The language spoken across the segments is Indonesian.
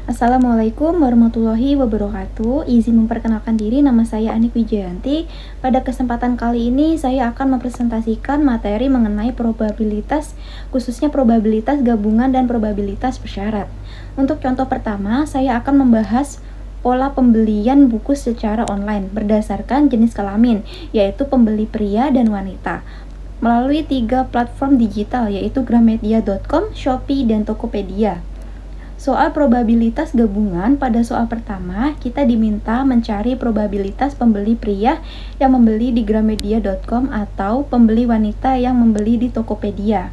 Assalamualaikum warahmatullahi wabarakatuh. Izin memperkenalkan diri, nama saya Anik Wijayanti. Pada kesempatan kali ini saya akan mempresentasikan materi mengenai probabilitas, khususnya probabilitas gabungan dan probabilitas bersyarat. Untuk contoh pertama, saya akan membahas pola pembelian buku secara online berdasarkan jenis kelamin, yaitu pembeli pria dan wanita, melalui 3 platform digital, yaitu gramedia.com, Shopee, dan Tokopedia. Soal probabilitas gabungan, pada soal pertama kita diminta mencari probabilitas pembeli pria yang membeli di gramedia.com atau pembeli wanita yang membeli di Tokopedia.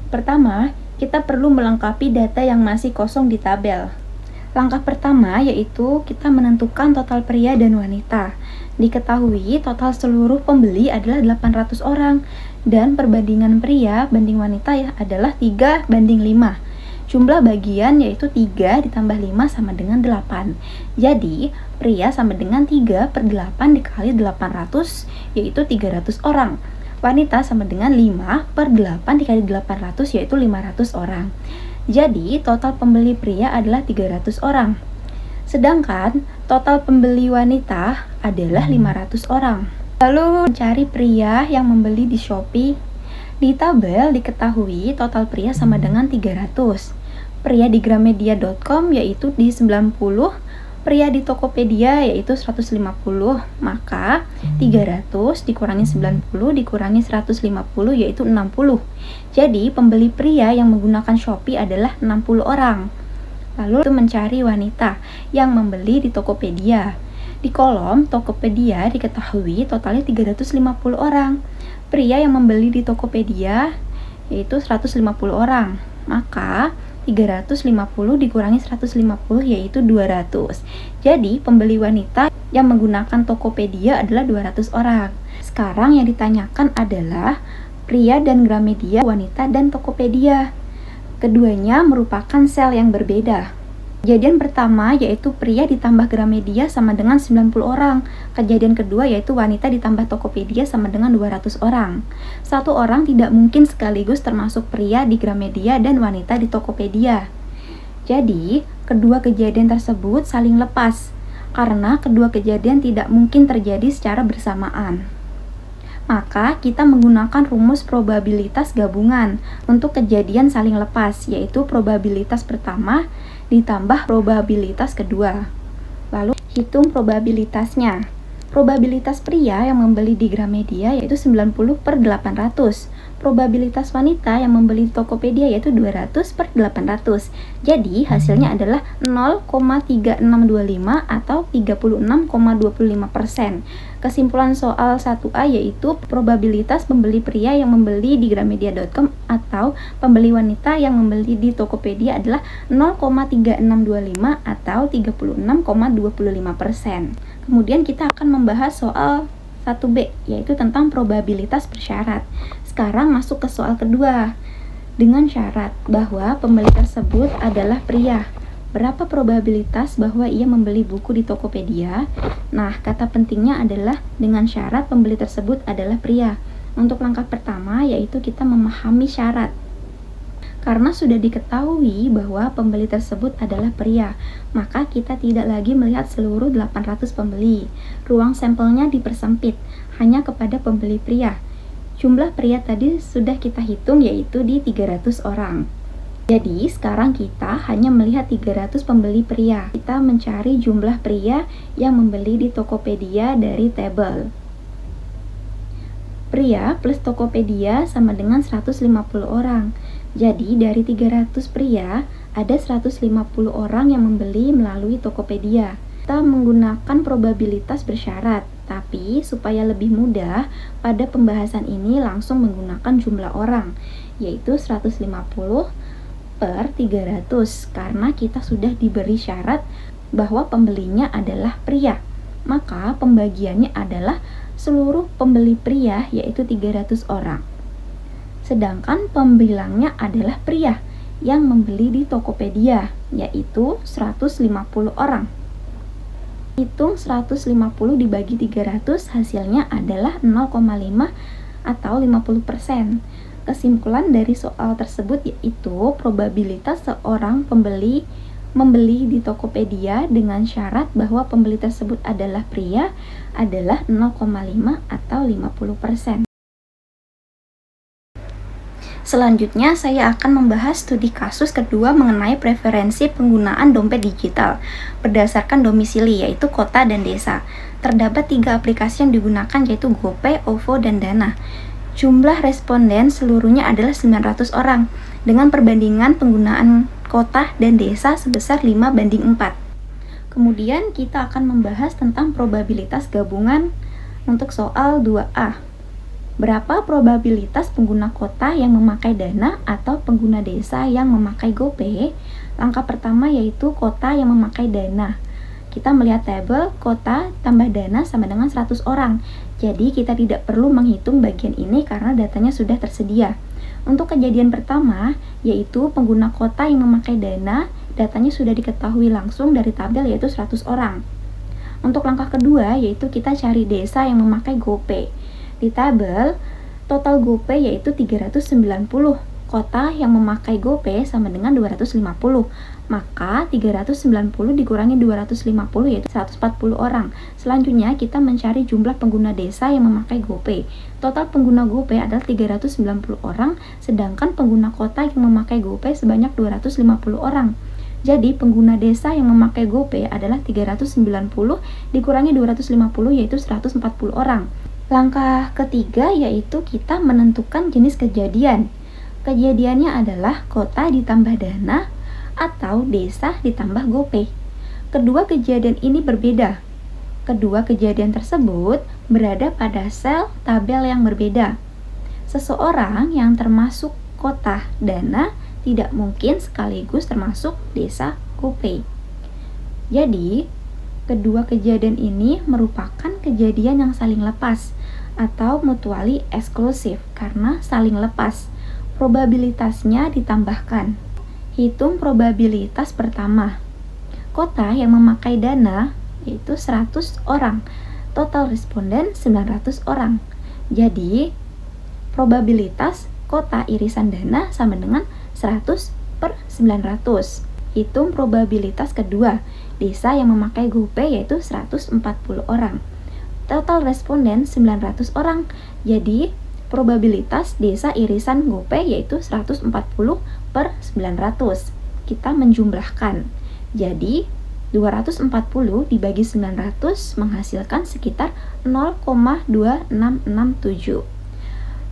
Pertama, kita perlu melengkapi data yang masih kosong di tabel. Langkah pertama yaitu kita menentukan total pria dan wanita. Diketahui total seluruh pembeli adalah 800 orang dan perbandingan pria banding wanita adalah 3:5. Jumlah bagian yaitu 3 ditambah 5 sama dengan 8. Jadi, pria sama dengan 3/8 dikali 800 yaitu 300 orang. Wanita sama dengan 5/8 dikali 800 yaitu 500 orang. Jadi, total pembeli pria adalah 300 orang. Sedangkan, total pembeli wanita adalah 500 orang. Lalu, cari pria yang membeli di Shopee. Di tabel diketahui total pria sama dengan 300. Pria di gramedia.com yaitu di 90, pria di Tokopedia yaitu 150, maka 300 dikurangi 90 dikurangi 150 yaitu 60. Jadi pembeli pria yang menggunakan Shopee adalah 60 orang. Lalu mencari wanita yang membeli di Tokopedia. Di kolom Tokopedia diketahui totalnya 350 orang. Pria yang membeli di Tokopedia yaitu 150 orang. Maka 350 dikurangi 150 yaitu 200. Jadi pembeli wanita yang menggunakan Tokopedia adalah 200 orang. Sekarang yang ditanyakan adalah pria dan Gramedia, wanita dan Tokopedia. Keduanya merupakan sel yang berbeda. Kejadian pertama yaitu pria ditambah Gramedia sama dengan 90 orang. Kejadian kedua yaitu wanita ditambah Tokopedia sama dengan 200 orang. Satu orang tidak mungkin sekaligus termasuk pria di Gramedia dan wanita di Tokopedia. Jadi, kedua kejadian tersebut saling lepas karena kedua kejadian tidak mungkin terjadi secara bersamaan. Maka kita menggunakan rumus probabilitas gabungan untuk kejadian saling lepas, yaitu probabilitas pertama ditambah probabilitas kedua. Lalu hitung probabilitasnya. Probabilitas pria yang membeli di Gramedia yaitu 90/800. Probabilitas wanita yang membeli di Tokopedia yaitu 200/800. Jadi hasilnya adalah 0,3625 atau 36,25%. Kesimpulan soal 1A yaitu probabilitas pembeli pria yang membeli di gramedia.com atau pembeli wanita yang membeli di Tokopedia adalah 0,3625 atau 36,25%. Kemudian kita akan membahas soal 1B yaitu tentang probabilitas bersyarat. Sekarang masuk ke soal kedua. Dengan syarat bahwa pembeli tersebut adalah pria. Berapa probabilitas bahwa ia membeli buku di Tokopedia? Nah, kata pentingnya adalah dengan syarat pembeli tersebut adalah pria. Untuk langkah pertama yaitu kita memahami syarat. Karena sudah diketahui bahwa pembeli tersebut adalah pria, maka kita tidak lagi melihat seluruh 800 pembeli. Ruang sampelnya dipersempit hanya kepada pembeli pria. Jumlah pria tadi sudah kita hitung yaitu di 300 orang. Jadi sekarang kita hanya melihat 300 pembeli pria. Kita mencari jumlah pria yang membeli di Tokopedia dari tabel. Pria plus Tokopedia sama dengan 150 orang. Jadi dari 300 pria ada 150 orang yang membeli melalui Tokopedia. Kita menggunakan probabilitas bersyarat, tapi supaya lebih mudah pada pembahasan ini langsung menggunakan jumlah orang, yaitu 150/300 karena kita sudah diberi syarat bahwa pembelinya adalah pria. Maka pembagiannya adalah seluruh pembeli pria yaitu 300 orang. Sedangkan pembilangnya adalah pria yang membeli di Tokopedia yaitu 150 orang. Hitung 150 dibagi 300 hasilnya adalah 0,5 atau 50%. Kesimpulan dari soal tersebut yaitu probabilitas seorang pembeli membeli di Tokopedia dengan syarat bahwa pembeli tersebut adalah pria adalah 0,5 atau 50%. Selanjutnya, saya akan membahas studi kasus kedua mengenai preferensi penggunaan dompet digital berdasarkan domisili, yaitu kota dan desa. Terdapat 3 aplikasi yang digunakan, yaitu GoPay, OVO, dan Dana. Jumlah responden seluruhnya adalah 900 orang, dengan perbandingan penggunaan kota dan desa sebesar 5:4. Kemudian, kita akan membahas tentang probabilitas gabungan untuk soal 2A. Berapa probabilitas pengguna kota yang memakai Dana atau pengguna desa yang memakai GoPay? Langkah pertama yaitu kota yang memakai Dana. Kita melihat tabel kota tambah Dana sama dengan 100 orang. Jadi kita tidak perlu menghitung bagian ini karena datanya sudah tersedia. Untuk kejadian pertama, yaitu pengguna kota yang memakai Dana, datanya sudah diketahui langsung dari tabel yaitu 100 orang. Untuk langkah kedua, yaitu kita cari desa yang memakai GoPay. Di tabel, total GoPay yaitu 390. Kota yang memakai GoPay sama dengan 250. Maka 390 dikurangi 250 yaitu 140 orang. Selanjutnya kita mencari jumlah pengguna desa yang memakai GoPay. Total pengguna GoPay adalah 390 orang, sedangkan pengguna kota yang memakai GoPay sebanyak 250 orang. Jadi pengguna desa yang memakai GoPay adalah 390 dikurangi 250 yaitu 140 orang. Langkah ketiga yaitu kita menentukan jenis kejadian. Kejadiannya adalah kota ditambah Dana atau desa ditambah GoPay. Kedua kejadian ini berbeda. Kedua kejadian tersebut berada pada sel tabel yang berbeda. Seseorang yang termasuk kota Dana tidak mungkin sekaligus termasuk desa GoPay. Jadi, kedua kejadian ini merupakan kejadian yang saling lepas atau mutually eksklusif karena saling lepas. Probabilitasnya ditambahkan. Hitung probabilitas pertama. Kota yang memakai Dana yaitu 100 orang. Total responden 900 orang. Jadi, probabilitas kota irisan Dana sama dengan 100/900. Hitung probabilitas kedua. Desa yang memakai GoPay yaitu 140 orang. Total responden 900 orang. Jadi, probabilitas desa irisan GoPay yaitu 140/900. Kita menjumlahkan. Jadi, 240 dibagi 900 menghasilkan sekitar 0,2667.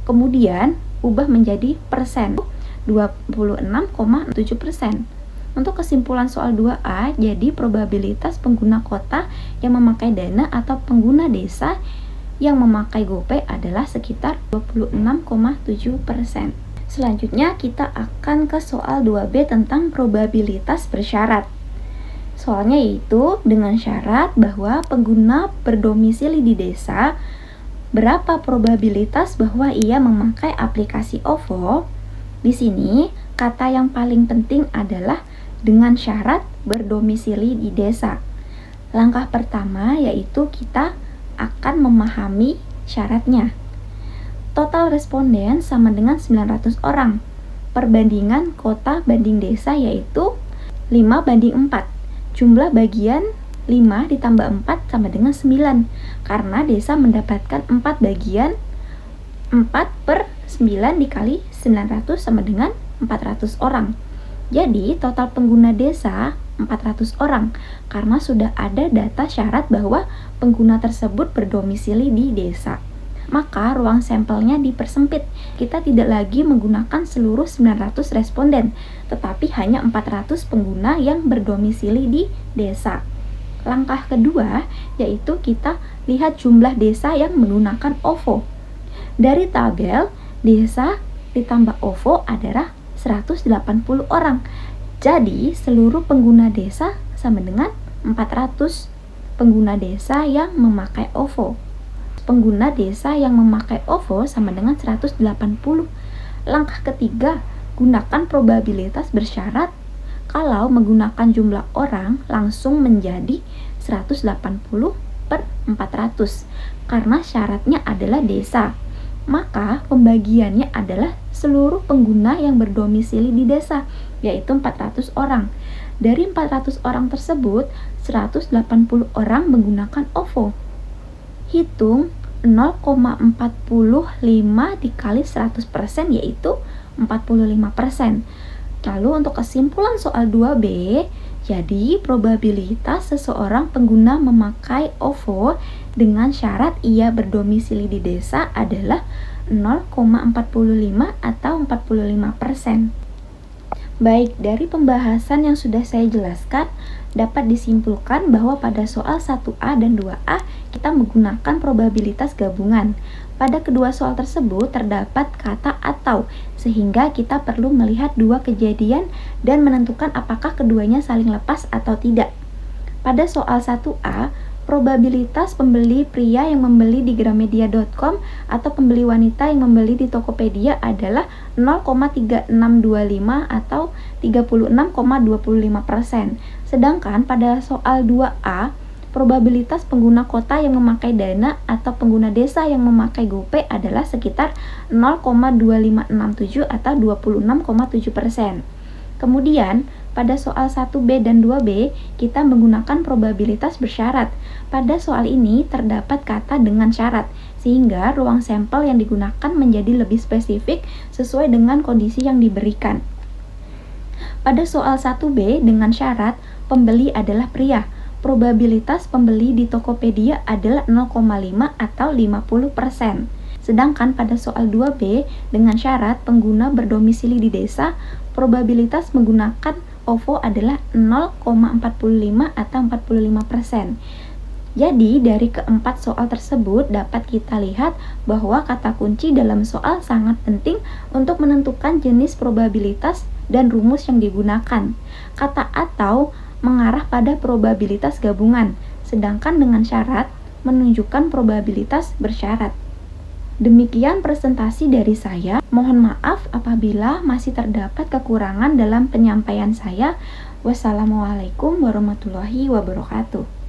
Kemudian, ubah menjadi persen. 26,7%. Untuk kesimpulan soal 2A, jadi probabilitas pengguna kota yang memakai Dana atau pengguna desa yang memakai GoPay adalah sekitar 26,7%. Selanjutnya kita akan ke soal 2B tentang probabilitas bersyarat. Soalnya yaitu dengan syarat bahwa pengguna berdomisili di desa, berapa probabilitas bahwa ia memakai aplikasi OVO? Di sini, kata yang paling penting adalah dengan syarat berdomisili di desa. Langkah pertama yaitu kita akan memahami syaratnya. Total responden sama dengan 900 orang. Perbandingan kota banding desa yaitu 5:4. Jumlah bagian 5 ditambah 4 sama dengan 9. Karena desa mendapatkan 4 bagian, 4/9 dikali 900 sama dengan 400 orang. Jadi total pengguna desa 400 orang karena sudah ada data syarat bahwa pengguna tersebut berdomisili di desa. Maka ruang sampelnya dipersempit. Kita tidak lagi menggunakan seluruh 900 responden, tetapi hanya 400 pengguna yang berdomisili di desa. Langkah kedua yaitu kita lihat jumlah desa yang menggunakan OVO. Dari tabel, desa ditambah OVO adalah 180 orang. Jadi, seluruh pengguna desa sama dengan 400 pengguna desa yang memakai OVO. Pengguna desa yang memakai OVO sama dengan 180. Langkah ketiga, gunakan probabilitas bersyarat. Kalau menggunakan jumlah orang langsung menjadi 180/400 karena syaratnya adalah desa. Maka pembagiannya adalah seluruh pengguna yang berdomisili di desa, yaitu 400 orang. Dari 400 orang tersebut, 180 orang menggunakan OVO. Hitung 0,45 dikali 100% yaitu 45%. Lalu untuk kesimpulan soal 2B, jadi probabilitas seseorang pengguna memakai OVO dengan syarat ia berdomisili di desa adalah 0,45 atau 45%. Baik, dari pembahasan yang sudah saya jelaskan, dapat disimpulkan bahwa pada soal 1A dan 2A kita menggunakan probabilitas gabungan. Pada kedua soal tersebut terdapat kata atau, sehingga kita perlu melihat dua kejadian dan menentukan apakah keduanya saling lepas atau tidak. Pada soal 1A, probabilitas pembeli pria yang membeli di gramedia.com atau pembeli wanita yang membeli di Tokopedia adalah 0,3625 atau 36,25%. Sedangkan pada soal 2A, probabilitas pengguna kota yang memakai Dana atau pengguna desa yang memakai GoPay adalah sekitar 0,2567 atau 26,7%. Kemudian, pada soal 1B dan 2B, kita menggunakan probabilitas bersyarat. Pada soal ini terdapat kata dengan syarat, sehingga ruang sampel yang digunakan menjadi lebih spesifik sesuai dengan kondisi yang diberikan. Pada soal 1B dengan syarat, pembeli adalah pria. Probabilitas pembeli di Tokopedia adalah 0,5 atau 50%. Sedangkan pada soal 2B dengan syarat pengguna berdomisili di desa, probabilitas menggunakan OVO adalah 0,45 atau 45%. Jadi dari keempat soal tersebut dapat kita lihat bahwa kata kunci dalam soal sangat penting untuk menentukan jenis probabilitas dan rumus yang digunakan. Kata atau mengarah pada probabilitas gabungan, sedangkan dengan syarat menunjukkan probabilitas bersyarat. Demikian presentasi dari saya. Mohon maaf apabila masih terdapat kekurangan dalam penyampaian saya. Wassalamualaikum warahmatullahi wabarakatuh.